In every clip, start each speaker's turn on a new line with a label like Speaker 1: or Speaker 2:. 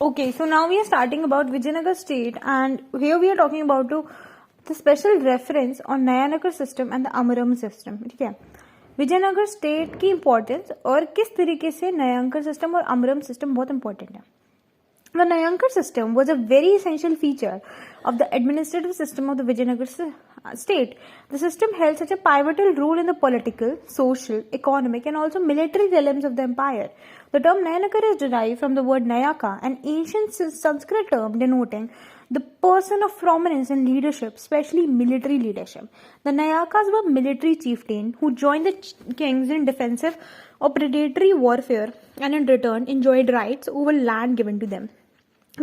Speaker 1: Okay, so now we are starting about Vijayanagar state, and here we are talking about the special reference on Nayanagar system and the Amaram system. ठीक है, Vijayanagar state की importance और किस तरीके से नयांकर system और अमरम system बहुत important है. The Nayankar system was a very essential feature of the administrative system of the Vijayanagar state. The system held such a pivotal role in the political, social, economic and also military realms of the empire. The term Nayanakar is derived from the word Nayaka, an ancient Sanskrit term denoting the person of prominence in leadership, especially military leadership. The Nayakas were military chieftains who joined the kings in defensive or predatory warfare and in return enjoyed rights over land given to them.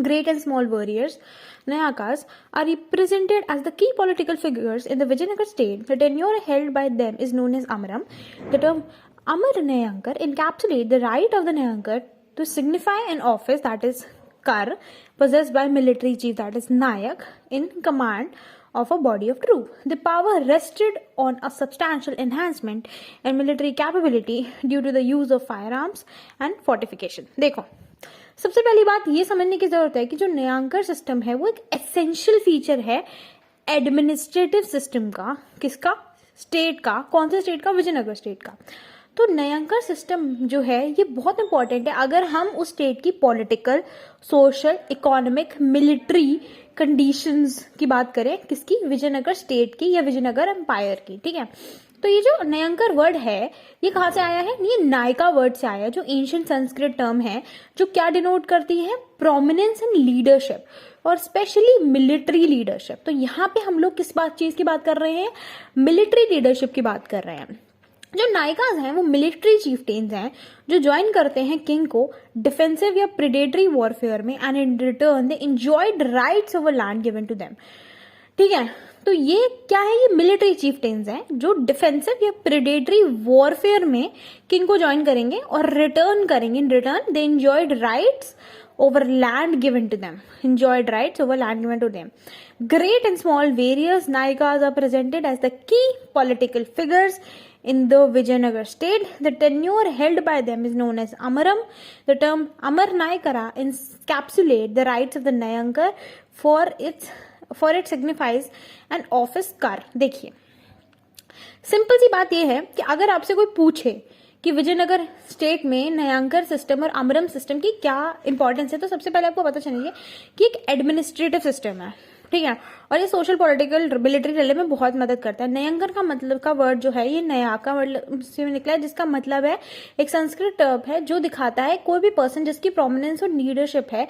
Speaker 1: Great and small warriors, Nayakas, are represented as the key political figures in the Vijayanagar state. The tenure held by them is known as Amaram. The term Amaranayakara encapsulates the right of the Nayankar to signify an office, that is Kar, possessed by military chief, that is Nayak, in command of a body of troops. The power rested on a substantial enhancement in military capability due to the use of firearms and fortification. देखो, सबसे पहली बात ये समझने की जरूरत है कि जो नयांकर सिस्टम है वो एक एसेंशियल फीचर है एडमिनिस्ट्रेटिव सिस्टम का. किसका? स्टेट का. कौन से स्टेट का? विजयनगर स्टेट का. तो नयांकर सिस्टम जो है ये बहुत इंपॉर्टेंट है अगर हम उस स्टेट की political, social, economic, military conditions की बात करें. किसकी? विजयनगर स्टेट की या विजयनगर एम्पायर की. ठीक है, तो ये जो नयंकर वर्ड है ये कहाँ से आया है? ये नायका वर्ड से आया है, जो एंशिएंट संस्कृत टर्म है, जो क्या डिनोट करती है? प्रोमिनेंस इन लीडरशिप और स्पेशली मिलिट्री लीडरशिप. तो यहाँ पे हम लोग किस चीज की बात कर रहे हैं? मिलिट्री लीडरशिप की बात कर रहे हैं. जो नायकाज हैं वो मिलिट्री चीफटेन्स हैं जो ज्वाइन करते हैं किंग को डिफेंसिव या प्रेडेटरी वॉरफेयर में and in return they enjoyed rights over land given to them. ठीक है, तो ये क्या है? ये मिलिट्री चीफटेन्स हैं जो डिफेंसिव या प्रेडेटरी वॉरफेयर में किंग को ज्वाइन करेंगे और रिटर्न करेंगे. इन return they enjoyed rights over land given to them. Enjoyed rights over land given to them. Great and small various Nayakas are presented as the key political figures in the Vijayanagar state. The tenure held by them is known as Amaram. The term Amaranayakara encapsulates the rights of the Nayankar for it signifies an office car. देखिए, simple सी बात यह है कि अगर आपसे कोई पूछे कि विजयनगर स्टेट में नयांकर सिस्टम और अमरम सिस्टम की क्या इंपॉर्टेंस है, तो सबसे पहले आपको पता चलेगा कि एक एडमिनिस्ट्रेटिव सिस्टम है. ठीक है, और ये सोशल, पॉलिटिकल, मिलिट्री रिले में बहुत मदद करता है. नयंकर का मतलब का वर्ड जो है ये नयाका वर्ड से निकला है, जिसका मतलब है एक संस्कृत टर्म है जो दिखाता है कोई भी पर्सन जिसकी प्रोमिनेंस और लीडरशिप है,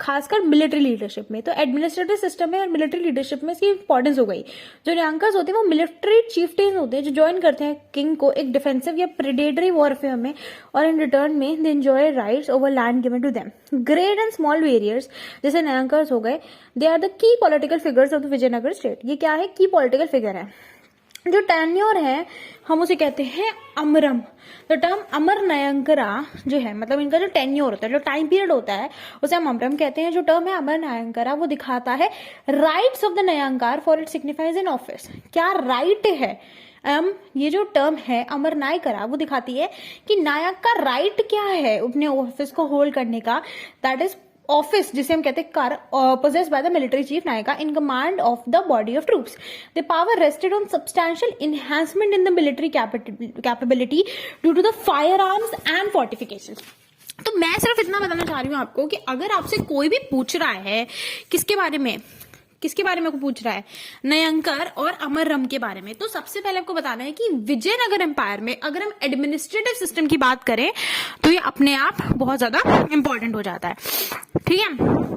Speaker 1: खासकर मिलिट्री लीडरशिप में. तो एडमिनिस्ट्रेटिव सिस्टम में और मिलिट्री लीडरशिप में इसकी इंपॉर्टेंस हो गई. जो नयांकर्स होते हैं वो मिलिट्री चीफटेन्स होते हैं जो ज्वाइन करते हैं किंग को एक डिफेंसिव या प्रेडेटरी वॉरफेयर में और इन रिटर्न में they enjoy rights over land given to them. Great and small warriors जैसे नयांकर्स हो गए, they are the key political figures of the Vijayanagar state. ये क्या है? की पॉलिटिकल फिगर है. जो टेन्योर है हम उसे कहते हैं अमरम. तो टर्म अमर नयंकरा जो है, मतलब इनका जो टेन्योर होता है, जो टाइम पीरियड होता है, उसे हम अमरम कहते हैं. जो टर्म है अमर नयंकरा वो दिखाता है rights of the Nayankar for it signifies in office. क्या राइट है? ये जो टर्म है अमर नायकरा वो दिखाती है कि नायक का राइट क्या है अपने ऑफिस को होल्ड करने का. दैट इज ऑफिस जिसे हम कहते हैं कर, possessed by the military chief Nayaka in command of the body of troops. The power rested on substantial enhancement in the military capability due to the firearms and fortifications. तो मैं सिर्फ इतना बताना चाह रही हूँ आपको कि अगर आपसे कोई भी पूछ रहा है किसके बारे में को पूछ रहा है, नयंकर और अमरम के बारे में, तो सबसे पहले आपको बताना है कि विजयनगर एम्पायर में अगर हम एडमिनिस्ट्रेटिव सिस्टम की बात करें तो ये अपने आप बहुत ज्यादा इंपॉर्टेंट हो जाता है. ठीक है,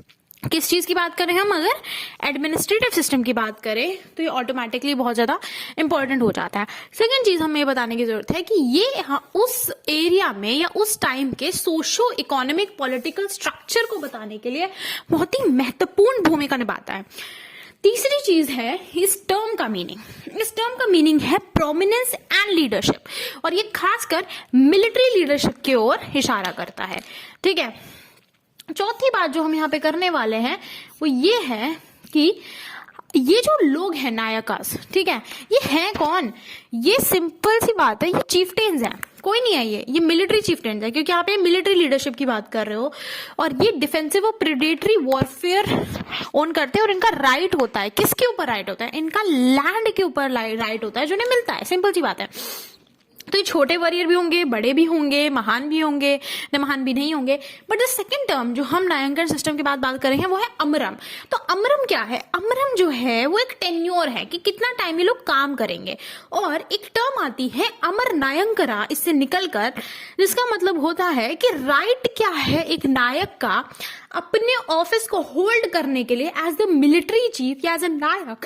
Speaker 1: किस चीज की बात करें हम? अगर एडमिनिस्ट्रेटिव सिस्टम की बात करें तो ये ऑटोमेटिकली बहुत ज्यादा इंपॉर्टेंट हो जाता है. सेकंड चीज हमें बताने की जरूरत है कि ये उस एरिया में या उस टाइम के सोशो इकोनॉमिक पॉलिटिकल स्ट्रक्चर को बताने के लिए बहुत ही महत्वपूर्ण भूमिका निभाता है. तीसरी चीज है इस टर्म का मीनिंग. इस टर्म का मीनिंग है प्रोमिनेंस एंड लीडरशिप, और ये खासकर मिलिट्री लीडरशिप की ओर इशारा करता है. ठीक है, चौथी बात जो हम यहाँ पे करने वाले हैं वो ये है कि ये जो लोग हैं नायकास, ठीक है, ये हैं कौन? ये सिंपल सी बात है, ये चीफटेन्स हैं.
Speaker 2: कोई नहीं है ये मिलिट्री चीफ्टेन है, क्योंकि आप ये मिलिट्री लीडरशिप की बात कर रहे हो, और ये डिफेंसिव और प्रेडेटरी वॉरफेयर ओन करते हैं, और इनका राइट होता है, किसके ऊपर राइट होता है, इनका लैंड के ऊपर राइट होता है जो इन्हें मिलता है, सिंपल सी बात है। तो ये छोटे वॉरियर भी होंगे, बड़े भी होंगे, महान भी होंगे, महान भी नहीं होंगे, बट द सेकंड टर्म जो हम नायंकर सिस्टम की बात कर रहे हैं वो है अमरम। तो अमरम क्या है? अमरम जो है वो एक टेन्योर है कि कितना टाइम ये लोग काम करेंगे, और एक टर्म आती है अमरनायंकरा इससे निकलकर, जिसका मतलब होता है कि राइट क्या है एक नायक का अपने ऑफिस को होल्ड करने के लिए एज द मिलिट्री चीफ या एज अ नायक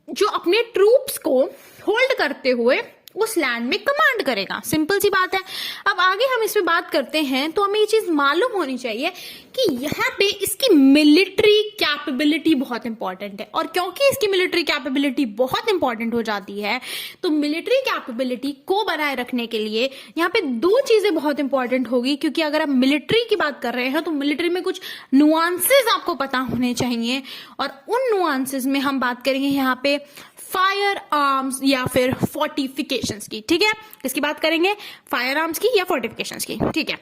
Speaker 2: जो अपने ट्रूप्स को होल्ड करते हुए उस लैंड में कमांड करेगा। सिंपल सी बात है। अब आगे हम इस पे बात करते हैं तो हमें ये चीज मालूम होनी चाहिए कि यहाँ पे इसकी मिलिट्री कैपेबिलिटी बहुत इंपॉर्टेंट है, और क्योंकि इसकी मिलिट्री कैपेबिलिटी बहुत इंपॉर्टेंट हो जाती है तो मिलिट्री कैपेबिलिटी को बनाए रखने के लिए यहाँ पे दो चीजें बहुत इंपॉर्टेंट होगी, क्योंकि अगर आप मिलिट्री की बात कर रहे हैं तो मिलिट्री में कुछ नुआंसेस आपको पता होने चाहिए, और उन नुआंसेस में हम बात करेंगे यहाँ पे फायर आर्म्स या फिर फोर्टिफिकेशंस की। ठीक है, किसकी बात करेंगे? फायर आर्म्स की या फोर्टिफिकेशंस की। ठीक है,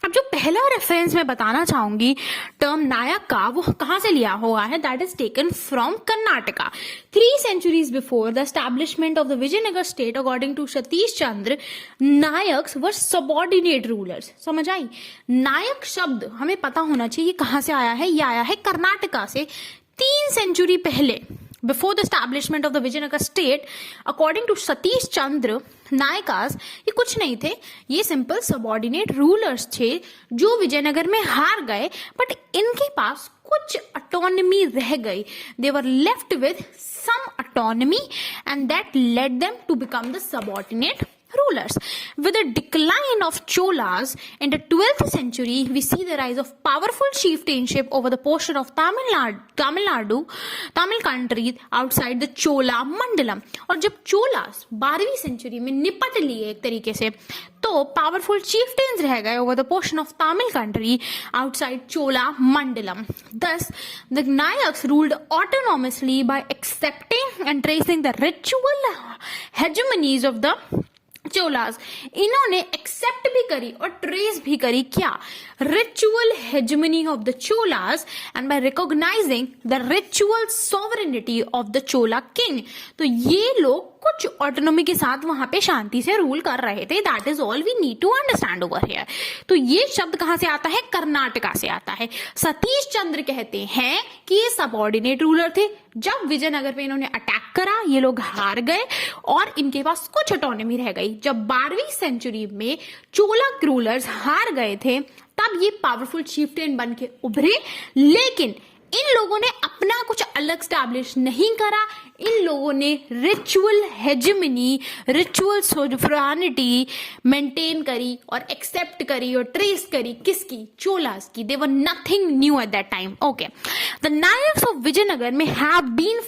Speaker 2: अब जो पहला रेफरेंस मैं बताना चाहूंगी टर्म नायक का, वो कहां से लिया हुआ है? That is taken from Karnataka. 3 centuries before the establishment of the Vijayanagar state, according to Satish Chandra, Nayaks were subordinate rulers. समझ आई? नायक शब्द हमें पता होना चाहिए कहां से आया है। ये आया है कर्नाटका से 3 century पहले। Before the establishment of the Vijayanagar state, according to Satish Chandra, नायकास ये कुछ नहीं थे, ये सिंपल सबॉर्डिनेट रूलर्स थे जो विजयनगर में हार गए, बट इनके पास कुछ ऑटोनॉमी रह गई। They were left with some autonomy and that led them to become the subordinate rulers. With the decline of Cholas in the 12th century, we see the rise of powerful chieftainship over the portion of Tamil country outside the Chola Mandalam. और जब चोलास 12वीं century में निपट लिए एक तरीके से, तो पावरफुल चीफ्टेन्स रह गए over the portion of Tamil country outside Chola Mandalam. Thus, the Nayaks ruled autonomously by accepting and tracing the ritual hegemonies of the Cholas. इन्होंने एक्सेप्ट भी करी और ट्रेस भी करी क्या? Ritual hegemony of the Cholas and by recognizing the ritual sovereignty of the Chola king. तो ये लोग कुछ ऑटोनॉमी के साथ वहां पे शांति से रूल कर रहे थे. That is all we need to understand over here. तो ये शब्द कहां से आता है? कर्नाटका से आता है. सतीश चंद्र कहते हैं कि ये सबऑर्डिनेट रूलर थे. जब विजयनगर पे इन्होंने अटैक करा, ये लोग हार गए और इनके पास कुछ ऑटोनॉमी रह गई. जब 12वीं सेंचुरी में चोला रूलर्स हार गए थे, तब ये पावरफुल चीफटेन बन के उभरे. लेकिन इन लोगों ने अपना कुछ अलग स्टैब्लिश नहीं करा. इन लोगों ने ritual hegemony, ritual sovereignty maintain करी और एक्सेप्ट करी और ट्रेस करी. किसकी? चोलास की. They were nothing new at that time. Okay, the Nayaks of Vijayanagara में have been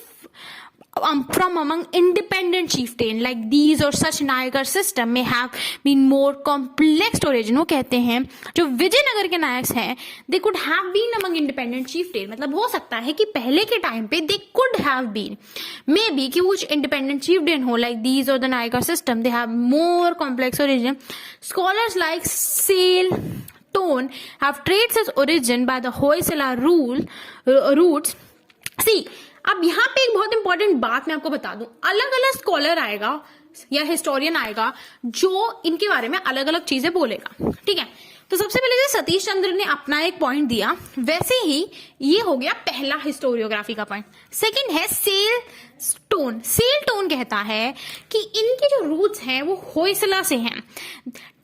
Speaker 2: from among independent chieftain like these or such Nayakar system may have been more complex origin. वो कहते हैं जो विजयनगर के नायक्स हैं they could have been among independent chieftain. मतलब हो सकता है कि पहले के टाइम पे they could have been maybe कि कुछ independent chieftain हो like these or the Naikar system. They have more complex origin. Scholars like Sale Tone have traced its origin by the Hoysala roots. See, अब यहाँ पे एक बहुत important बात मैं आपको बता दूं. अलग अलग स्कॉलर आएगा या हिस्टोरियन आएगा जो इनके बारे में अलग अलग चीजें बोलेगा. ठीक है, तो सबसे पहले जो सतीश चंद्र ने अपना एक पॉइंट दिया, वैसे ही ये हो गया पहला हिस्टोरियोग्राफी का पॉइंट. सेकंड है सेल टोन. सेल टोन कहता है कि इनके जो रूट्स हैं वो होयसला से हैं.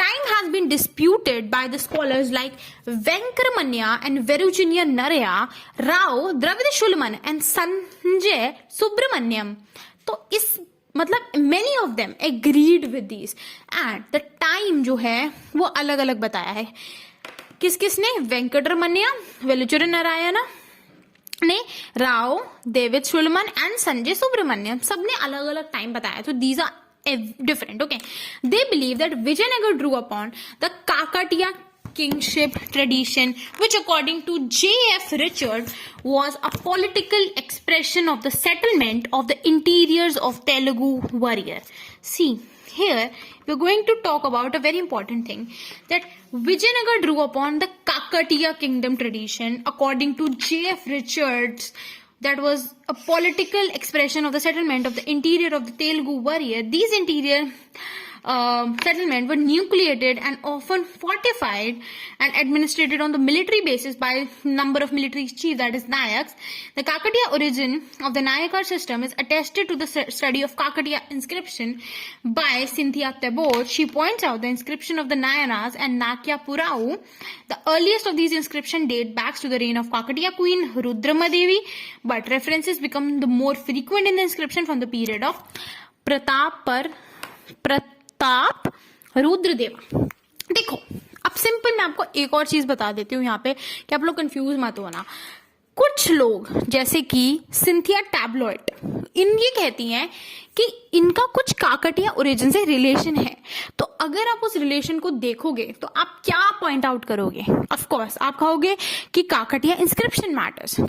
Speaker 2: Time has been disputed by the scholars like Venkaramanya and Virginia Naraya, Rao, Dravid Shulman and Sanjay Subramanyam. तो इस मतलब many of them agreed with these and the time जो है वो अलग अलग बताया है. किस किसने? वेंकटरमन्या, वेलुचुर नारायण ने, Rao, David Shulman and Sanjay Subrahmanyam, सबने अलग अलग टाइम बताया. तो these are different. Okay, they believe that Vijayanagar drew upon the Kakatiya kingship tradition, which according to J.F. Richard was a political expression of the settlement of the interiors of Telugu warrior. See, here we're going to talk about a very important thing, that Vijayanagar drew upon the Kakatiya kingdom tradition according to J.F. Richards. That was a political expression of the settlement of the interior of the Telugu warrior. These interior settlements were nucleated and often fortified and administrated on the military basis by number of military chiefs, that is Nayaks. The Kakatiya origin of the Nayakar system is attested to the study of Kakatiya inscription by Cynthia Tabor. She points out the inscription of the Nayanas and Nakya Purau. The earliest of these inscriptions date back to the reign of Kakatiya queen Rudramadevi, but references become the more frequent in the inscription from the period of Pratap रुद्रदेवा. देखो, अब simple मैं आपको एक और चीज बता देती हूँ यहाँ पे कि आप लोग कंफ्यूज मत होना. कुछ लोग जैसे कि सिंथिया टैबलॉइड, ये कहती हैं कि इनका कुछ काकटिया ओरिजिन से रिलेशन है. तो अगर आप उस रिलेशन को देखोगे तो आप क्या पॉइंट आउट करोगे? ऑफ कोर्स आप कहोगे कि काकटिया इंस्क्रिप्शन मैटर्स.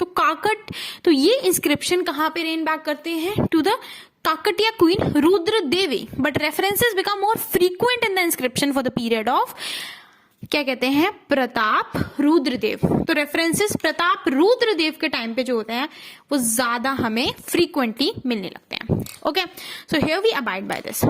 Speaker 2: तो ये इंस्क्रिप्शन कहाँ पे रेन बैक करते हैं? To the Kakatiya queen Rudra Devi, but references become more frequent in the inscription for the period of क्या कहते हैं प्रताप रुद्रदेव. तो रेफरेंसेस प्रताप रुद्रदेव के टाइम पे जो होते हैं वो ज्यादा हमें फ्रीक्वेंटली मिलने लगते हैं. Okay, so here we abide by this.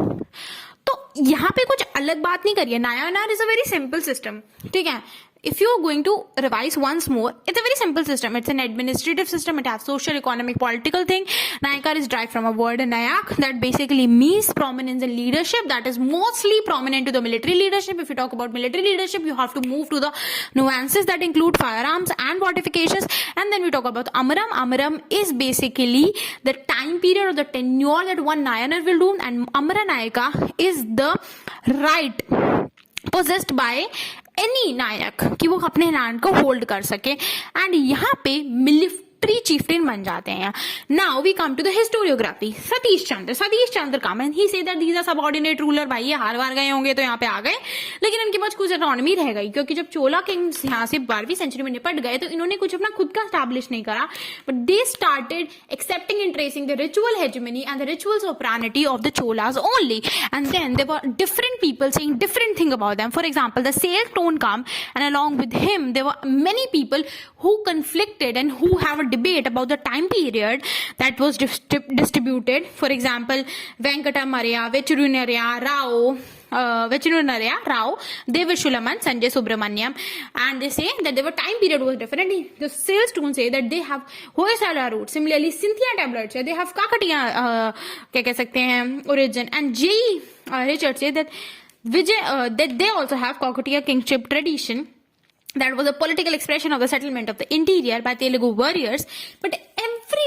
Speaker 2: तो यहाँ पे कुछ अलग बात नहीं करिए. Nayanar is a very simple system. ठीक है, if you're going to revise once more, it's a very simple system. It's an administrative system. It has social, economic, political thing. Nayakar is derived from a word Nayak that basically means prominence and leadership. That is mostly prominent to the military leadership. If you talk about military leadership, you have to move to the nuances that include firearms and fortifications. And then we talk about Amaram. Amaram is basically the time period or the tenure that one Nayanar will do. And Amaranayaka is the right possessed by any Nayak कि वो अपने land को hold कर सके. And यहाँ पे military chieftain बन जाते हैं. Now we come to the historiography. Satish Chandra कम, he says that these are subordinate ruler. भाई ये हार वार गए होंगे तो यहाँ पे आ गए, लेकिन इनके पास कुछ ऑटोनॉमी रह गई, क्योंकि जब चोला किंग्स यहाँ से 12वीं सेंचुरी में निपट गए तो इन्होंने कुछ अपना खुद का स्टैब्लिश नहीं करा, but they started accepting and tracing the ritual hegemony and the ritual sovereignty of the Cholas only. And then there were different people saying different thing about them. For example, the sultan come and along with him there were many people who conflicted and who have a debate about the time period that was distributed. For example, Venkatamarya, Vechurunarya Rao, Devashulaman, Sanjay Subramanyam, and they say that their time period was different. The sales tone say that they have Hoysala root. Similarly, Cynthia tablet say they have Kakatiya क्या कह सकते हैं origin, and J. Richard say that that they also have Kakatiya kingship tradition. That was a political expression of the settlement of the interior by Telugu warriors. But every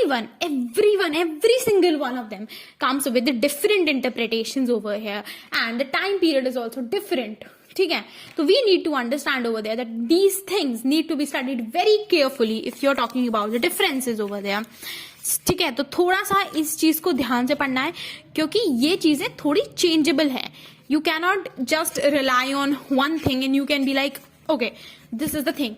Speaker 2: single one of them comes with the different interpretations over here. And the time period is also different. ठीक है, तो we need to understand over there that these things need to be studied very carefully if you're talking about the differences over there. ठीक है, तो थोड़ा सा इस चीज को ध्यान से पढ़ना है, क्योंकि ये चीजें थोड़ी चेंजेबल है. You cannot just rely on one thing and you can be like, okay, this is the thing.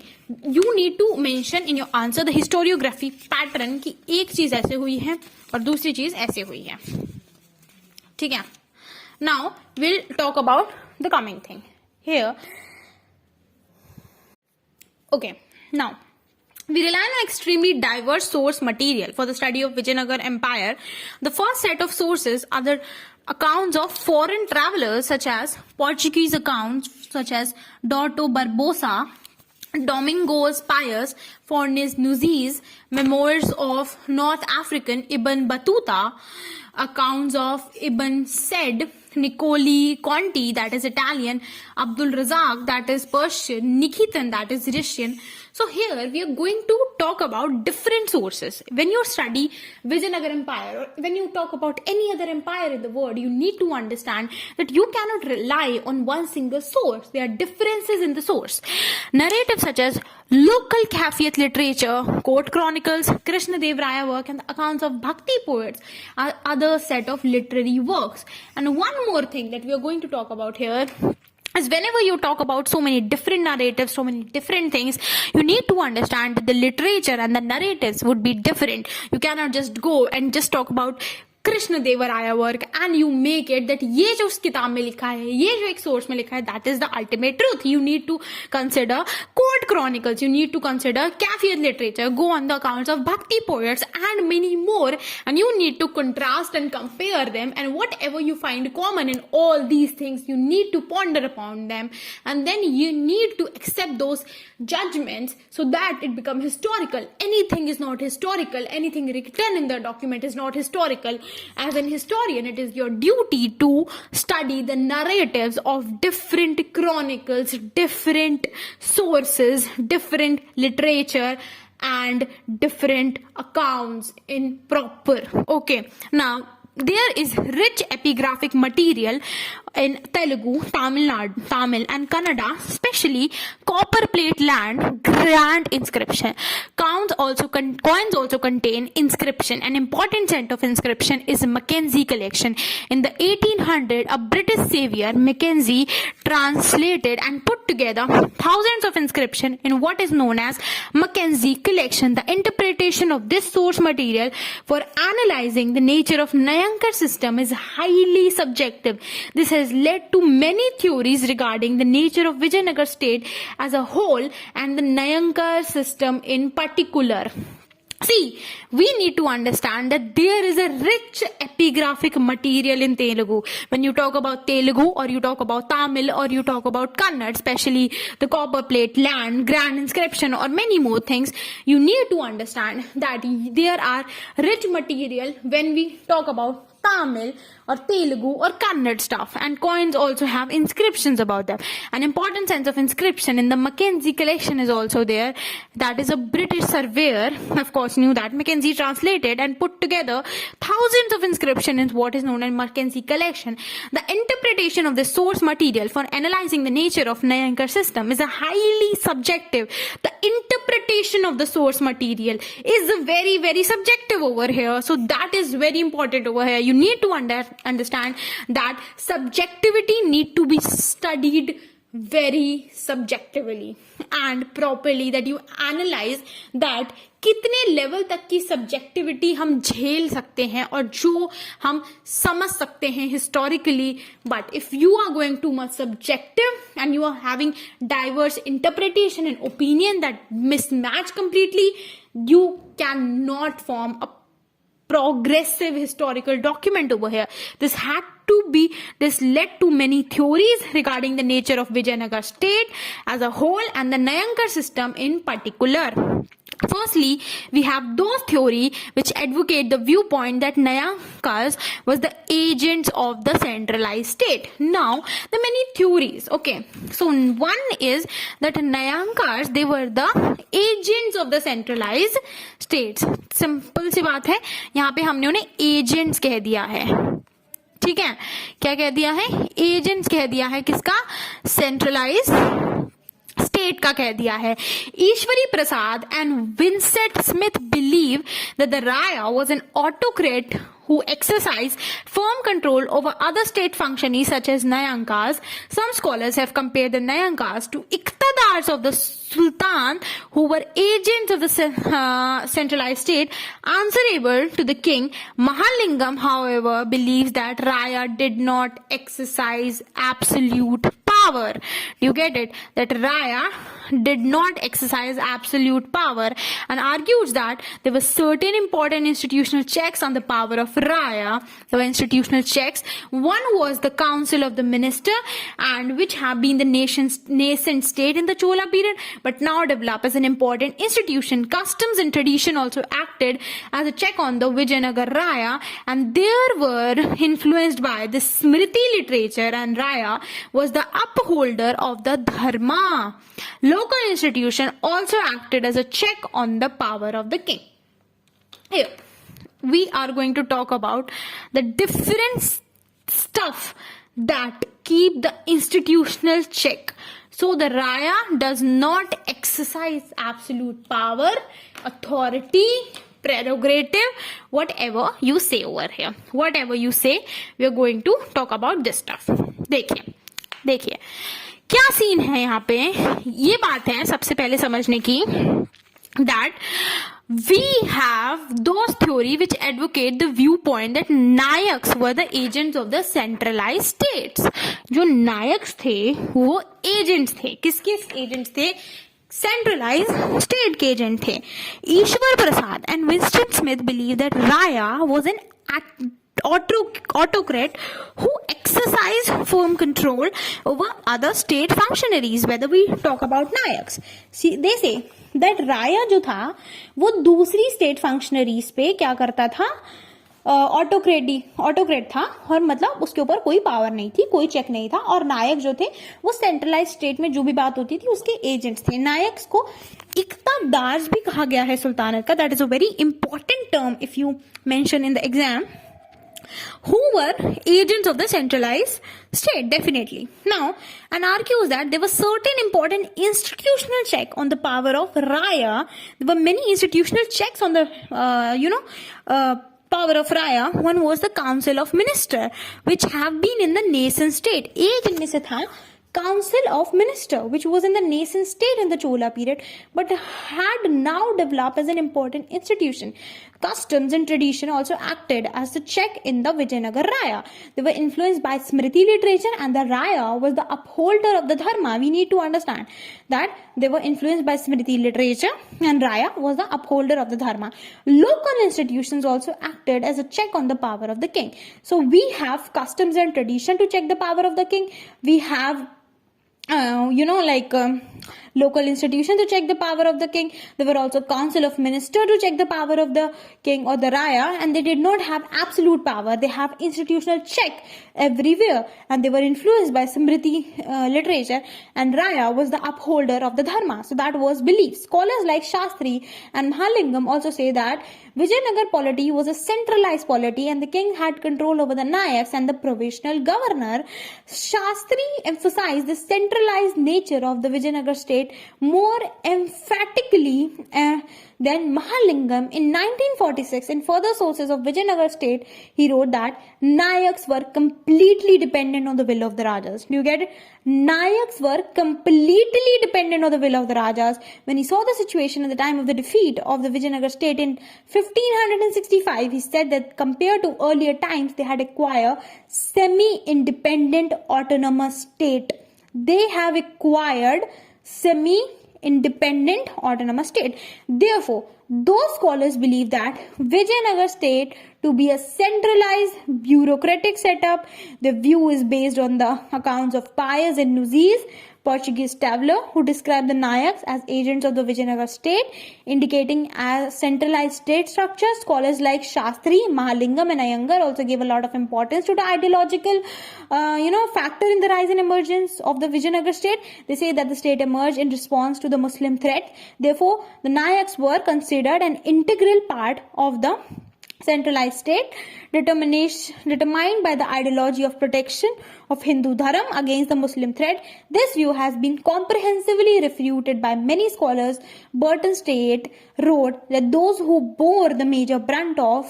Speaker 2: You need to mention in your answer the historiography pattern कि एक चीज ऐसे हुई है और दूसरी चीज ऐसे हुई है. ठीक है, now we'll talk about the coming thing here. Okay, now we rely on extremely diverse source material for the study of Vijayanagar Empire. The first set of sources are the accounts of foreign travelers, such as Portuguese accounts such as Dorto Barbosa, Domingos Pius, Fornes Nuzis, memoirs of North African Ibn Battuta, accounts of Ibn Said, Niccoli Conti, that is Italian, Abdul Razak, that is Persian, Nikitan, that is Russian. So here we are going to talk about different sources. When you study Vijayanagar Empire, or when you talk about any other empire in the world, you need to understand that you cannot rely on one single source. There are differences in the source. Narratives such as local Kafiyat literature, court chronicles, Krishna Dev Raya work, and the accounts of Bhakti poets are other set of literary works. And one more thing that we are going to talk about here is whenever you talk about so many different narratives, so many different things, you need to understand that the literature and the narratives would be different. You cannot just go and just talk about Krishna देवराया work and you make it that ये जो उस किताब में लिखा है, ये जो एक सोर्स में लिखा है, that is the ultimate truth. You need to consider court chronicles, you need to consider Kafir literature, go on the accounts of Bhakti poets and many more, and you need to contrast and compare them, and whatever you find common in all these things, you need to ponder upon them, and then you need to accept those judgments so that it becomes historical. Anything is not historical, anything written in the document is not historical. As an historian, it is your duty to study the narratives of different chronicles, different sources, different literature and different accounts in proper. Okay, now there is rich epigraphic material in Telugu, Tamil and Kannada, especially copper plate land, grand inscription. Coins also contain inscription. An important set of inscription is Mackenzie collection. In the 1800, a British savior, Mackenzie, translated and put together thousands of inscription in what is known as Mackenzie collection. The interpretation of this source material for analyzing the nature of Nayankar system is highly subjective. This has led to many theories regarding the nature of Vijayanagar state as a whole and the Nayankar system in particular. See, we need to understand that there is a rich epigraphic material in Telugu. When you talk about Telugu or you talk about Tamil or you talk about Kannada, especially the copper plate land, grand inscription or many more things, you need to understand that there are rich material when we talk about Tamil or Telugu or Kannada stuff, and coins also have inscriptions about them. An important sense of inscription in the Mackenzie collection is also there. That is a British surveyor, of course, knew that. Mackenzie translated and put together thousands of inscriptions in what is known as Mackenzie collection. The interpretation of the source material for analyzing the nature of Nayankar system is a highly subjective. The interpretation of the source material is very, very subjective over here. So that is very important over here. You need to understand that subjectivity need to be studied very subjectively and properly, that you analyze that कितने level तक की subjectivity हम झेल सकते हैं और जो हम समझ सकते हैं historically. But if you are going to much subjective and you are having diverse interpretation and opinion that mismatch completely, you cannot form a progressive historical document over here. This led to many theories regarding the nature of Vijayanagar state as a whole and the Nayankar system in particular. Firstly, we have those theory which advocate the viewpoint that Nayankars was the agents of the centralized state. Now, the many theories. Okay, so one is that Nayankars, they were the agents of the centralized states. Simple सी बात है, यहाँ पे हमने उन्हें agents कह दिया है. ठीक है, क्या कह दिया है? एजेंट्स कह दिया है. किसका? सेंट्रलाइज स्टेट का कह दिया है. Ishwari Prasad and Vincent Smith believe that the Raya was an autocrat who exercise firm control over other state functionaries such as Nayankars. Some scholars have compared the Nayankars to iqtidars of the Sultan, who were agents of the centralized state answerable to the king. Mahalingam, however, believes that Raya did not exercise absolute power. You get it? That Raya did not exercise absolute power and argues that there were certain important institutional checks on the power of Raya. There were institutional checks. One was the Council of the Minister, and which have been the nation's nascent state in the Chola period, but now developed as an important institution. Customs and tradition also acted as a check on the Vijayanagar Raya, and they were influenced by the Smriti literature, and Raya was the upholder of the Dharma. Local institution also acted as a check on the power of the king. Here, we are going to talk about the different stuff that keep the institutional check. So the Raya does not exercise absolute power, authority, prerogative, whatever you say over here. Whatever you say, we are going to talk about this stuff. देखिए क्या scene है यहाँ पे. ये बात है सबसे पहले समझने की, that we have those theory which advocate the viewpoint that Nayaks were the agents of the centralized states. जो नायक्स थे वो agents थे. किसके agents थे? Centralized state के agent थे. ईश्वर प्रसाद and Winston Smith believe that Raya was an autocrat who exercised firm control over other state functionaries, whether we talk about Nayaks. See, they say that Raya जो था वो दूसरी state functionaries पे क्या करता था? ऑटोक्रेट था, और मतलब उसके ऊपर कोई पावर नहीं थी, कोई चेक नहीं था, और नायक जो थे वो सेंट्रलाइज स्टेट में जो भी बात होती थी उसके एजेंट्स थे. नायक्स को इक्तादार भी कहा गया है सुल्तानत का. That is a very important term if you mention in the exam. Who were agents of the centralized state? Definitely. Now, and argues that there was certain important institutional check on the power of Raya. There were many institutional checks on the, power of Raya. One was the Council of Minister, which have been in the nascent state. एक इनमें से था Council of Minister, which was in the nascent state in the Chola period, but had now developed as an important institution. Customs and tradition also acted as the check in the Vijayanagar Raya. They were influenced by Smriti literature, and the Raya was the upholder of the Dharma. We need to understand that they were influenced by Smriti literature, and Raya was the upholder of the Dharma. Local institutions also acted as a check on the power of the king. So we have customs and tradition to check the power of the king. We have local institutions to check the power of the king. There were also council of minister to check the power of the king or the Raya, and they did not have absolute power. They have institutional check everywhere, and they were influenced by Smriti literature, and Raya was the upholder of the Dharma. So that was belief. Scholars like Shastri and Mahalingam also say that Vijayanagar polity was a centralized polity, and the king had control over the Nayaks and the provisional governor. Shastri emphasized the centralized nature of the Vijayanagar state more emphatically than Mahalingam. In 1946, in further sources of Vijayanagar state, he wrote that Nayaks were completely dependent on the will of the Rajas. Do you get it? Nayaks were completely dependent on the will of the Rajas. When he saw the situation at the time of the defeat of the Vijayanagar state in 1565, he said that compared to earlier times, they had acquired semi-independent autonomous state. They have acquired semi-independent autonomous state. Therefore, those scholars believe that Vijayanagar state to be a centralized bureaucratic setup. The view is based on the accounts of Pius and Nuzis, Portuguese traveler, who described the Nayaks as agents of the Vijayanagar state, indicating as centralized state structure. Scholars like Shastri, Mahalingam and Iyengar also gave a lot of importance to the ideological factor in the rise and emergence of the Vijayanagar state. They say that the state emerged in response to the Muslim threat. Therefore, the Nayaks were considered an integral part of the centralized state, determined by the ideology of protection of Hindu Dharam against the Muslim threat. This view has been comprehensively refuted by many scholars. Burton State wrote that those who bore the major brunt of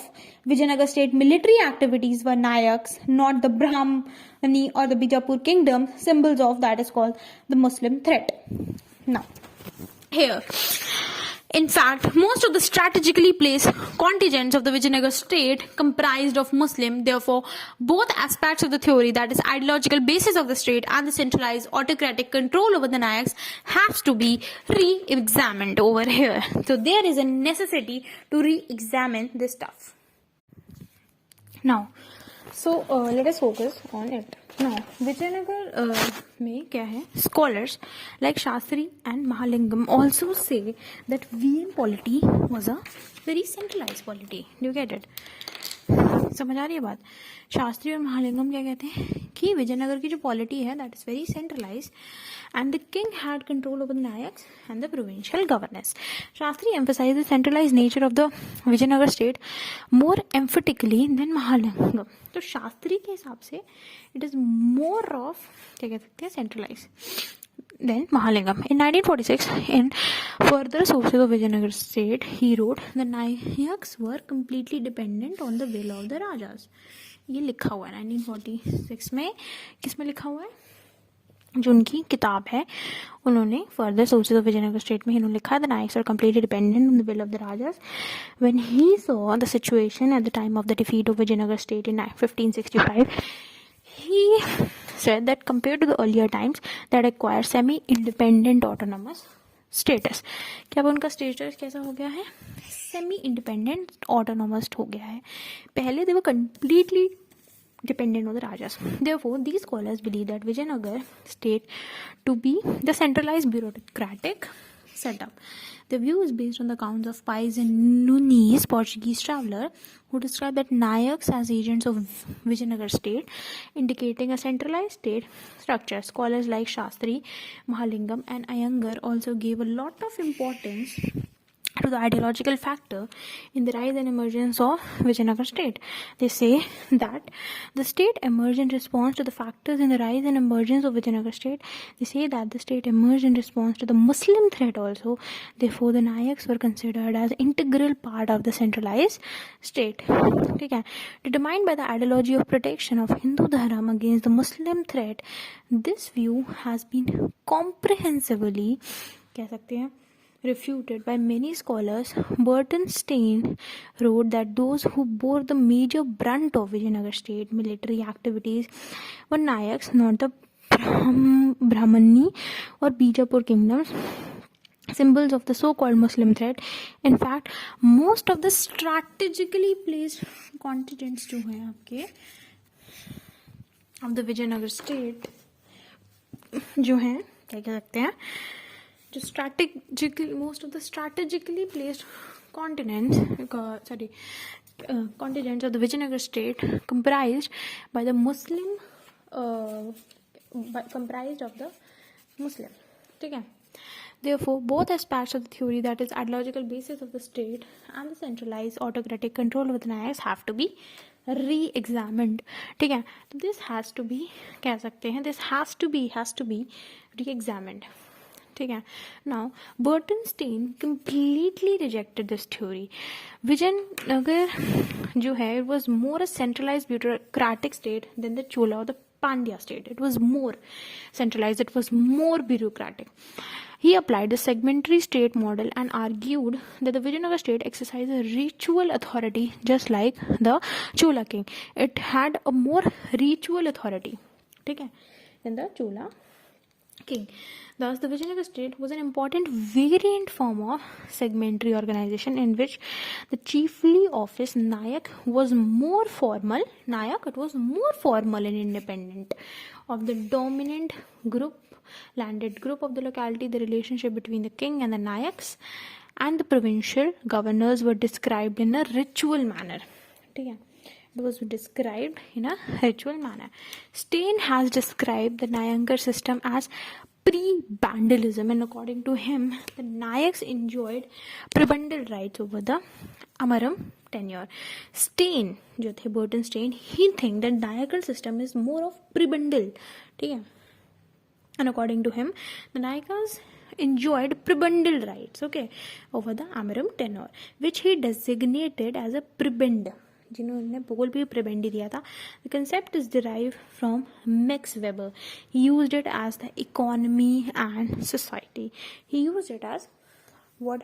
Speaker 2: Vijayanagar state military activities were Nayaks, not the Brahmani or the Bijapur kingdom, symbols of that is called the Muslim threat. Now, here, in fact, most of the strategically placed contingents of the Vijayanagar state comprised of Muslim. Therefore, both aspects of the theory, that is ideological basis of the state and the centralized autocratic control over the Nayaks, has to be re-examined over here. So there is a necessity to re-examine this stuff. Now, so let us focus on it. Now, Vijayanagar में क्या है? Scholars like Shastri and Mahalingam also say that VN polity was a very centralized polity. Do you get it? समझ आ रही है बात? शास्त्री और महालिंगम क्या कहते हैं कि विजयनगर की जो पॉलिटी है that is very centralised and the king had control over the Nayaks and the provincial governors. Shastri emphasized the centralized nature of the Vijayanagar state more emphatically than Mahalingam. तो शास्त्री के हिसाब से it is more of क्या कह सकते हैं centralized than Mahalingam. In 1946, in further sources of Vijayanagar state, he wrote the Nayaks were completely dependent on the will of the Rajas. ये लिखा हुआ है 1946 में. किस में लिखा हुआ है? जो उनकी किताब है, उन्होंने further sources of Vijayanagara state में इन्होंने लिखा, the Nayaks are completely dependent on the will of the Rajas. When he saw the situation at the time of the defeat of Vijayanagara state in 1565, he said that compared to the earlier times that acquired semi-independent autonomous status. क्या अब उनका status कैसा हो गया है? Semi independent autonomous हो गया है. पहले they were completely dependent on the rajas. Therefore, these scholars believe that Vijayanagar state to be the centralized bureaucratic setup. The view is based on the accounts of Pais and Nunes, Portuguese traveler, who described that Nayaks as agents of Vijayanagar state, indicating a centralized state structure. Scholars like Shastri, Mahalingam and Iyengar also gave a lot of importance to the ideological factor in the rise and emergence of Vijayanagar state. They say that the state emerged in response to the factors in the rise and emergence of Vijayanagar state. They say that the state emerged in response to the Muslim threat also. Therefore, the Nayaks were considered as integral part of the centralized state. Okay. Determined by the ideology of protection of Hindu Dharam against the Muslim threat, this view has been comprehensively, कह सकते हैं, refuted by many scholars. Burton Stein wrote that those who bore the major brunt of Vijayanagar state military activities were Nayaks, not the Brahmani or Bijapur kingdoms, symbols of the so-called Muslim threat. In fact, most of the strategically placed contingents जो हैं आपके of the Vijayanagar state जो हैं, क्या कह सकते हैं, जो strategically, most of the strategically placed contingents of the Vijayanagar state comprised of the Muslim. ठीक है. Therefore, both aspects of the theory, that is ideological basis of the state and the centralized autocratic control of the Nayaks, have to be re-examined. ठीक है. This has to be, कह सकते हैं, this has to be re-examined. ठीक है. Now, Burton Stein completely rejected this theory. Vijayanagar जो है, it was more a centralized bureaucratic state than the Chola or the Pandya state. It was more centralized, it was more bureaucratic. He applied the segmentary state model and argued that the Vijayanagar state exercised a ritual authority just like the Chola king. It had a more ritual authority, ठीक है, than the Chola king. Thus, the Vijayanagar state was an important variant form of segmentary organization in which the chiefly office Nayak was more formal. It was more formal and independent of the dominant landed group of the locality. The relationship between the king and the Nayaks and the provincial governors were described in a ritual manner. ठीक है. It was described in a ritual manner. Stein has described the Nayankar system as pre-Bandalism, and according to him, the Nayaks enjoyed prebendal rights over the Amaram tenure. Stein, जो थे Burton Stein, he think that Nayakar system is more of prebendal, ठीक है, and according to him, the Nayakas enjoyed prebendal rights, okay, over the Amaram tenure, which he designated as a prebend. जिन्होंने पोल भी प्रिबेंडी दिया था. The concept is derived from Max Weber. He used it as the economy and society. He used it as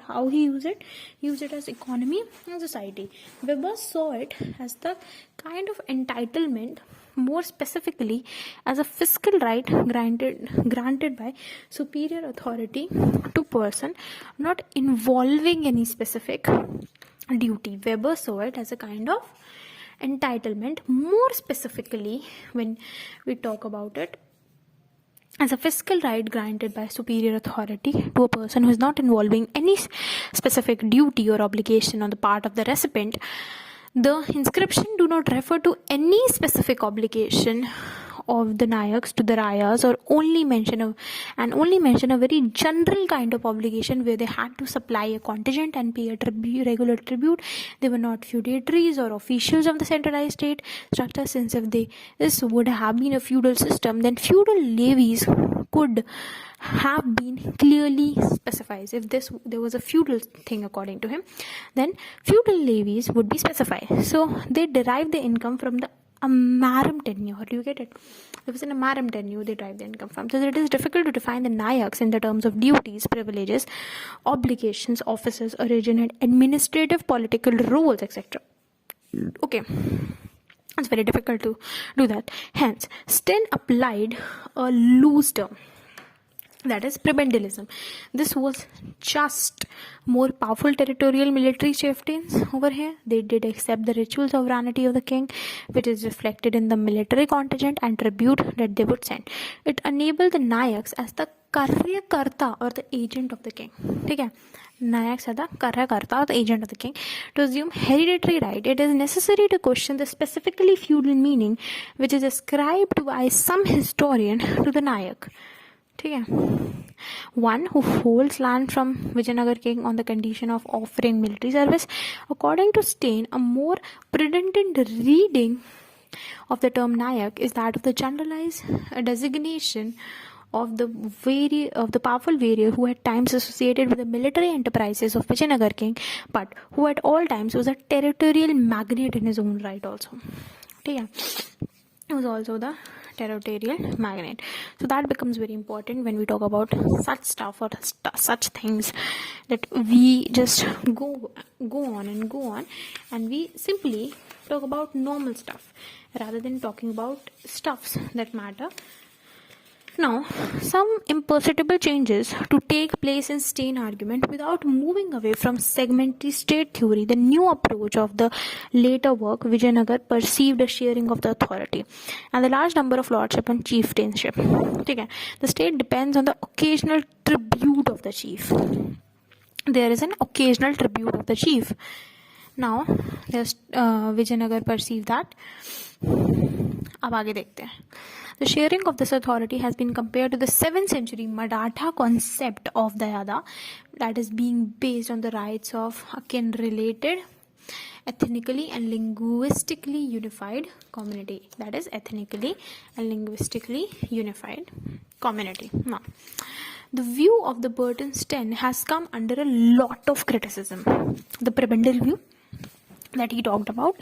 Speaker 2: how he used it? He used it as economy and society. Weber saw it as the kind of entitlement, more specifically as a fiscal right granted by superior authority to person not involving any specific duty. Weber saw it as a kind of entitlement, more specifically when we talk about it as a fiscal right granted by superior authority to a person who is not involving any specific duty or obligation on the part of the recipient. The inscription do not refer to any specific obligation of the Nayaks to the Rayas, or only mention a very general kind of obligation where they had to supply a contingent and pay a regular tribute. They were not feudatories or officials of the centralized state structure, since if this would have been a feudal system, then feudal levies could have been clearly specified. If there was a feudal thing according to him, then feudal levies would be specified. So they derived the income from the Amaram tenure. Do you get it? If it's an Amaram tenure, they derive the income from. So it is difficult to define the Nayaks in the terms of duties, privileges, obligations, offices, origin, and administrative political roles, etc. Okay. It's very difficult to do that. Hence, Sten applied a loose term, that is prebendalism. This was just more powerful territorial military chieftains over here. They did accept the ritual sovereignty of the king, which is reflected in the military contingent and tribute that they would send. It enabled the Nayaks as the karyakarta or the agent of the king. Okay? Nayaks are the karyakarta or the agent of the king. To assume hereditary right, it is necessary to question the specifically feudal meaning which is ascribed by some historian to the Nayak. One who holds land from Vijayanagar king on the condition of offering military service. According to Stein, a more prudent reading of the term Nayak is that of the generalized designation of the powerful warrior who at times associated with the military enterprises of Vijayanagar king, but who at all times was a territorial magnate in his own right also. He was also the territorial magnate. So that becomes very important when we talk about such stuff or such things, that we just go on and we simply talk about normal stuff rather than talking about stuffs that matter. Now, some imperceptible changes to take place in Stein argument without moving away from segmentary state theory. The new approach of the later work, Vijayanagar, perceived a sharing of the authority and the large number of lordship and chieftainship. Okay. The state depends on the occasional tribute of the chief. There is an occasional tribute of the chief. Now, Vijayanagar perceived that. अब आगे देखते हैं. The sharing of this authority has been compared to the 7th century Maratha concept of Dayada, that is being based on the rights of a kin-related, ethnically and linguistically unified community. That is ethnically and linguistically unified community. Now, the view of the Burton-Sten has come under a lot of criticism. The prebendal view that he talked about,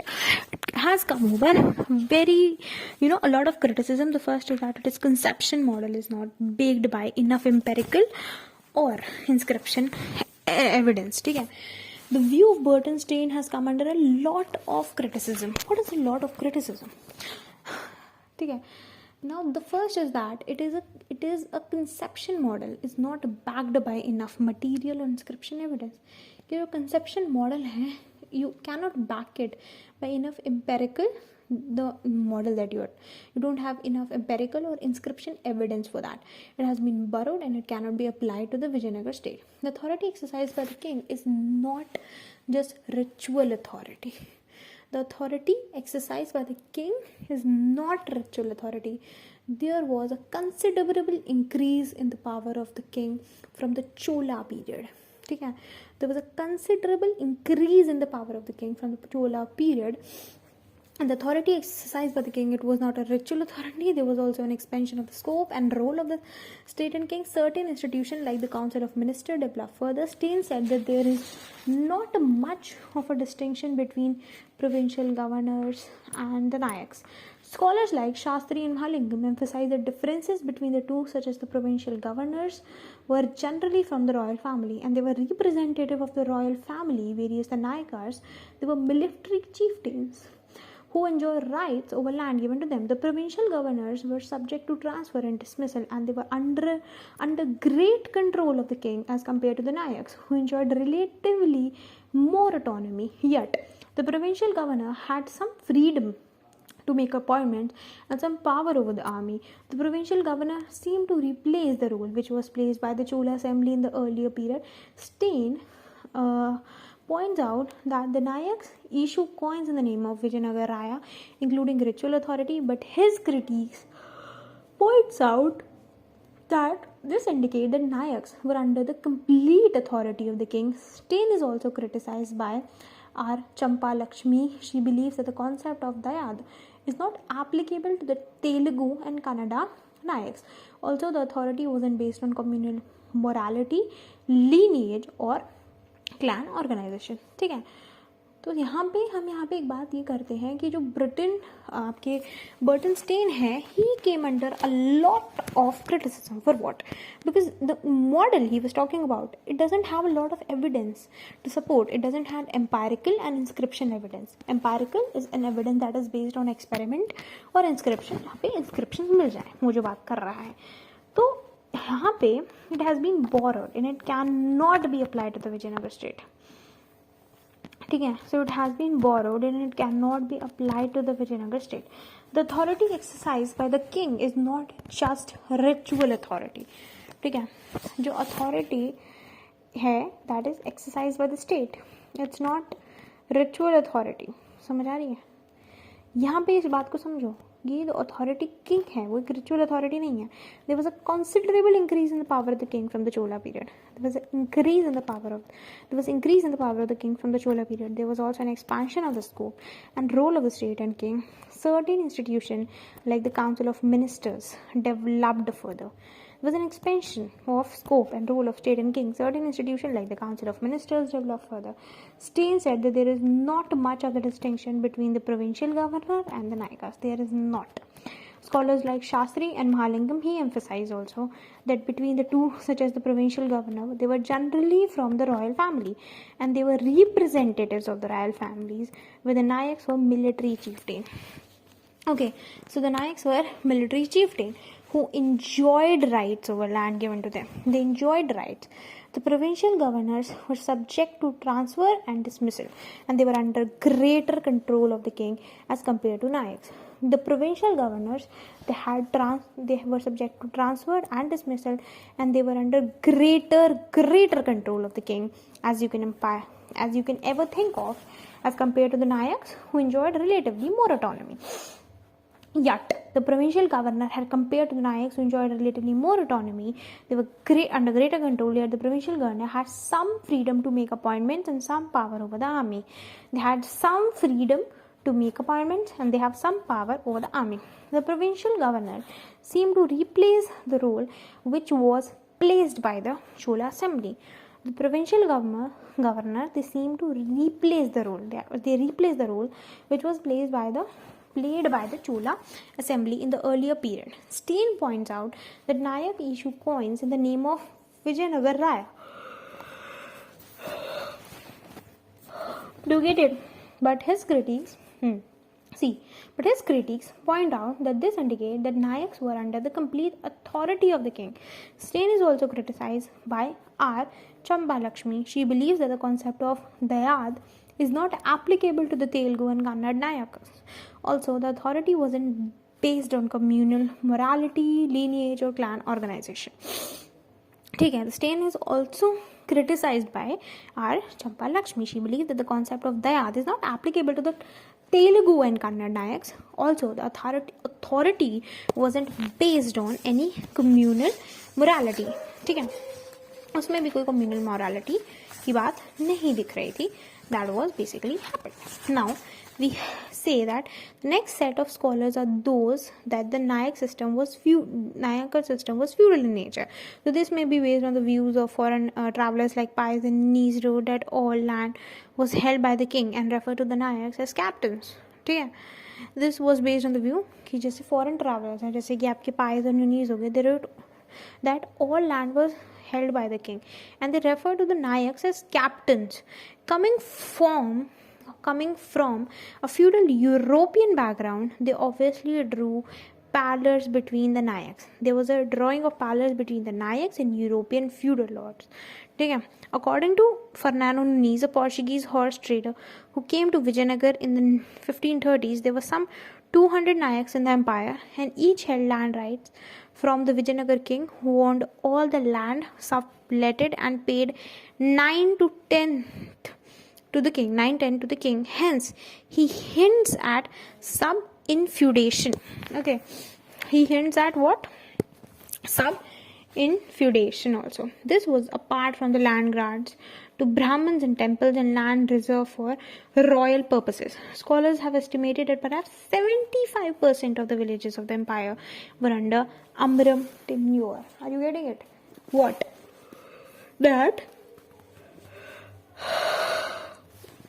Speaker 2: it has come over very, a lot of criticism. The first is that its conception model is not baked by enough empirical or inscription evidence. Okay? The view of Burton-Stein has come under a lot of criticism. What is a lot of criticism? Okay? Now, the first is that it is a conception model, is not backed by enough material or inscription evidence. Your conception model hai, you cannot back it by enough empirical, the model that you don't have enough empirical or inscription evidence for that. It has been borrowed and it cannot be applied to the Vijayanagar state. The authority exercised by the king is not just ritual authority. The authority exercised by the king is not ritual authority. There was a considerable increase in the power of the king from the Chola period. Okay? There was a considerable increase in the power of the king from the Chola period. And the authority exercised by the king, it was not a ritual authority. There was also an expansion of the scope and role of the state and king. Certain institutions like the Council of Ministers developed further. Stein said that there is not much of a distinction between provincial governors and the Nayaks. Scholars like Shastri and Mahalingam emphasize the differences between the two, such as the provincial governors were generally from the royal family and they were representative of the royal family, whereas the Nayakas, they were military chieftains who enjoy rights over land given to them. The provincial governors were subject to transfer and dismissal, and they were under great control of the king as compared to the Nayaks, who enjoyed relatively more autonomy. Yet, the provincial governor had some freedom to make appointments and some power over the army. The provincial governor seemed to replace the role which was placed by the Chola assembly in the earlier period. Stein points out that the Nayaks issue coins in the name of Vijayanagar Raya, including ritual authority, but his critiques points out that this indicates that Nayaks were under the complete authority of the king. Stein is also criticized by R. Champa Lakshmi. She believes that the concept of Dayad is not applicable to the Telugu and Kannada Nayaks. Also, the authority wasn't based on communal morality, lineage or clan organization. ठीक है,
Speaker 1: तो यहाँ पे एक बात ये करते हैं कि जो ब्रिटेन आपके बर्टनस्टेन है, he came under a lot of criticism for what, because the model he was talking about, it doesn't have a lot of evidence to support, it doesn't have empirical and inscription evidence. Empirical is an evidence that is based on experiment, और inscription यहाँ पे inscription मिल जाए वो जो बात कर रहा है. तो यहाँ पे it has been borrowed and it can not be applied to the Vijayanagar state. ठीक है, so it has been borrowed and it can not be applied to the Vijayanagar state. The authority exercise by the king is not just ritual authority. ठीक है, जो authority है that is exercise by the state, it's not ritual authority. समझ आ रही है? यहाँ पे इस बात को समझो, ये जो अथॉरिटी किंग है वो एक रिचुअल अथॉरिटी नहीं है. There was a considerable increase in the power of the king from the Chola period. There was increase in the power of the king from the Chola period. There was also an expansion of the scope and role of the state and king. Certain institutions like the Council of Ministers developed further. There was an expansion of scope and role of state and king. Certain institutions like the Council of Ministers developed further. Stein said that there is not much of the distinction between the provincial governor and the Nayakas. There is not. Scholars like Shastri and Mahalingam, he emphasized also that between the two, such as the provincial governor, they were generally from the royal family and they were representatives of the royal families, where the Nayaks were military chieftain. Okay, so the Nayaks were military chieftain who enjoyed rights over land given to them. They enjoyed rights. The provincial governors were subject to transfer and dismissal, and they were under greater control of the king as compared to Nayaks. The provincial governors, they were subject to transfer and dismissal, and they were under greater control of the king, as you can ever think of, as compared to the Nayaks, who enjoyed relatively more autonomy. Yet, the provincial governor had compared to the Nayaks, who enjoyed relatively more autonomy. They were under greater control, yet the provincial governor had some freedom to make appointments and some power over the army. They had some freedom to make appointments and they have some power over the army. The provincial governor seemed to replace the role which was placed by the Chola assembly. The provincial governor, they seem to replace the role. They replaced the role which was played by the Chola assembly in the earlier period. Stein points out that Nayak issued coins in the name of Vijayanagar Raya. Do you get it? But his critics point out that this indicates that Nayaks were under the complete authority of the king. Stein is also criticized by R. Chambalakshmi. She believes that the concept of Dayad is not applicable to the Telugu and Kannada Nayakas. Also, the authority wasn't based on communal morality, lineage, or clan organization. Okay, the Stein is also criticized by R. Chambalakshmi. She believes that the concept of Dayad is not applicable to the Telugu and Kannada Nayaks. Also, the authority wasn't based on any communal morality. ठीक है, उसमें भी कोई communal morality की बात नहीं दिख रही थी. That was basically happened. Now, we say that the next set of scholars are those that the Nayaka system was feudal in nature. So this may be based on the views of foreign travelers like Pius and Nice wrote that all land was held by the king and referred to the Nayaks as captains. ठीक है, this was based on the view कि जैसे foreign travelers हैं, जैसे कि आपके Pius और Nice हो गए, they wrote that all land was held by the king and they refer to the Nayaks as captains. Coming from a feudal European background, they obviously drew parallels between the Nayaks. There was a drawing of parallels between the Nayaks and European feudal lords. According to Fernando Nunes, a Portuguese horse trader who came to Vijayanagar in the 1530s, there were some 200 Nayaks in the empire and each held land rights from the Vijayanagar king, who owned all the land, subletted and paid 9 to 10 to the king. Hence, he hints at some infeudation. Okay, he hints at what? Some infeudation also. This was apart from the land grants to Brahmins and temples and land reserved for royal purposes. Scholars have estimated that perhaps 75% of the villages of the empire were under Amaram tenure. Are you getting it? What? That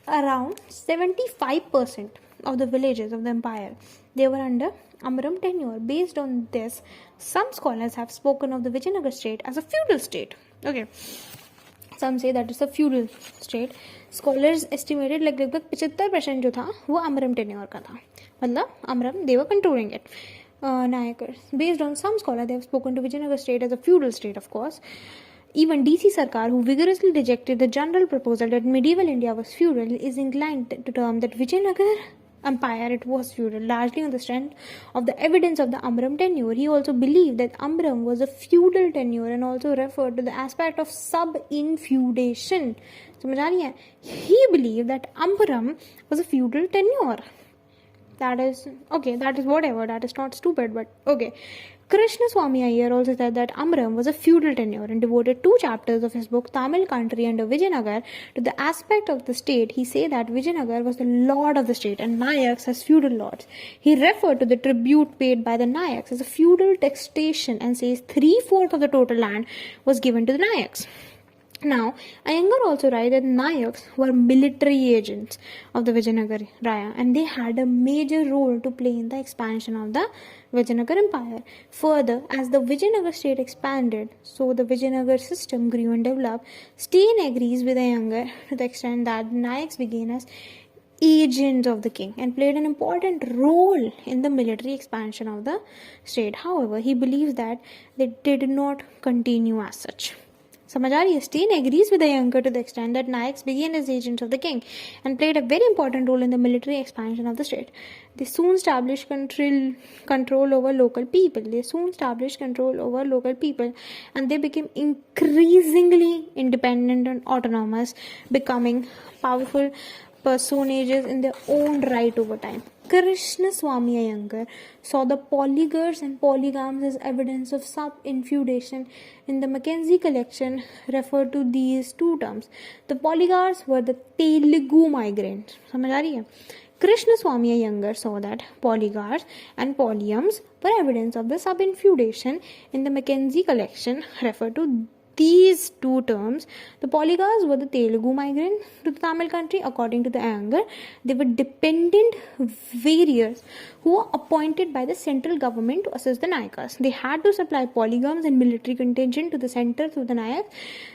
Speaker 1: around 75% of the villages of the empire, they were under Amaram tenure. Based on this, some scholars have spoken of the Vijayanagar state as a feudal state. Okay, some say that it's a feudal state. Scholars estimated like लगभग 75% जो था वो अमरम tenure का था, मतलब अमरम they were controlling it. Nayakars. Based on some scholars, they have spoken to Vijayanagar state as a feudal state, of course. Even DC Sarkar, who vigorously rejected the general proposal that medieval India was feudal, is inclined to term that Vijayanagar empire it was feudal, largely on the strength of the evidence of the Amram tenure. He also believed that Amram was a feudal tenure and also referred to the aspect of sub-infeudation. He believed that Amram was a feudal tenure. That is okay, that is whatever, that is not stupid, but okay. Krishna Swami Iyer also said that Amram was a feudal tenure and devoted 2 chapters of his book Tamil Country under Vijayanagar to the aspect of the state. He said that Vijayanagar was the lord of the state and Nayaks as feudal lords. He referred to the tribute paid by the Nayaks as a feudal taxation and says 3/4 of the total land was given to the Nayaks. Now, Iyengar also writes that Nayaks were military agents of the Vijayanagar Raya and they had a major role to play in the expansion of the Vijayanagar Empire. Further, as the Vijayanagar state expanded, so the Vijayanagar system grew and developed. Stein agrees with Iyengar to the extent that the Nayaks began as agents of the king and played an important role in the military expansion of the state. However, he believes that they did not continue as such. समझ आ रही है? Stein agrees with Iyengar to the extent that Nayaks began as agents of the king and played a very important role in the military expansion of the state. They soon established control over local people. And they became increasingly independent and autonomous, becoming powerful personages in their own right over time. Krishna Swami Iyengar saw the polygars and polygams as evidence of sub-infeudation. In the Mackenzie collection, referred to these 2 terms. The polygars were the Telugu migrants. समझ आ रही है? Krishna Swami Iyengar saw that polygars and polyams were evidence of the sub-infeudation. In the Mackenzie collection, referred to these 2 terms. The polygars were the Telugu migrants to the Tamil country. According to the Iyengar, they were dependent warriors who were appointed by the central government to assist the Nayakas. They had to supply polygams and military contingent to the center through the Nayaks.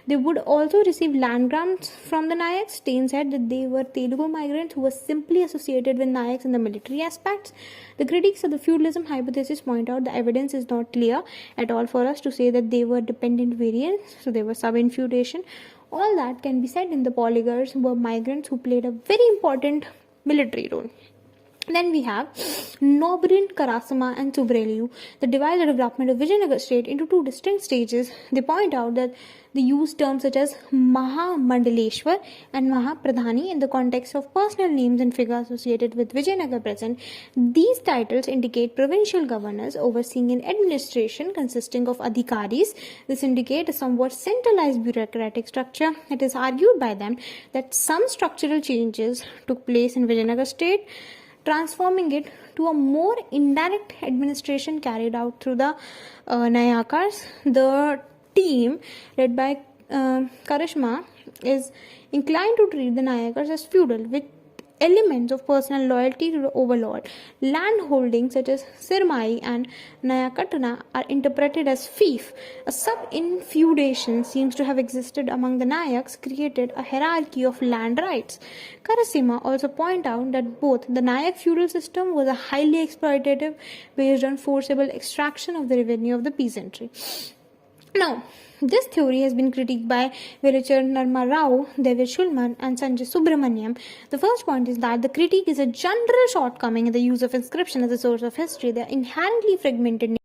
Speaker 1: They would also receive land grants from the Nayaks. Stein said that they were Telugu migrants who were simply associated with Nayaks in the military aspects. The critics of the feudalism hypothesis point out the evidence is not clear at all for us to say that they were dependent variants, so they were sub-infeudation. All that can be said in the polygars were migrants who played a very important military role. Then we have Nobrin, Karasama and Subreliu that divide the development of Vijayanagar state into 2 distinct stages. They point out that they use terms such as Mahamandaleshwar and Mahapradhani in the context of personal names and figures associated with Vijayanagar present. These titles indicate provincial governors overseeing an administration consisting of adhikaris. This indicates a somewhat centralized bureaucratic structure. It is argued by them that some structural changes took place in Vijayanagar state, transforming it to a more indirect administration carried out through the Nayakars. The team led by Karishma is inclined to treat the Nayakars as feudal, with elements of personal loyalty to the overlord. Land holdings such as Sirmai and Nayakatana are interpreted as fief. A sub-infeudation seems to have existed among the Nayaks, created a hierarchy of land rights. Karasima also point out that both the Nayak feudal system was a highly exploitative based on forcible extraction of the revenue of the peasantry. Now, this theory has been critiqued by Velichar Narma Rao, David Shulman and Sanjay Subramaniam. The first point is that the critique is a general shortcoming in the use of inscription as a source of history. They are inherently fragmented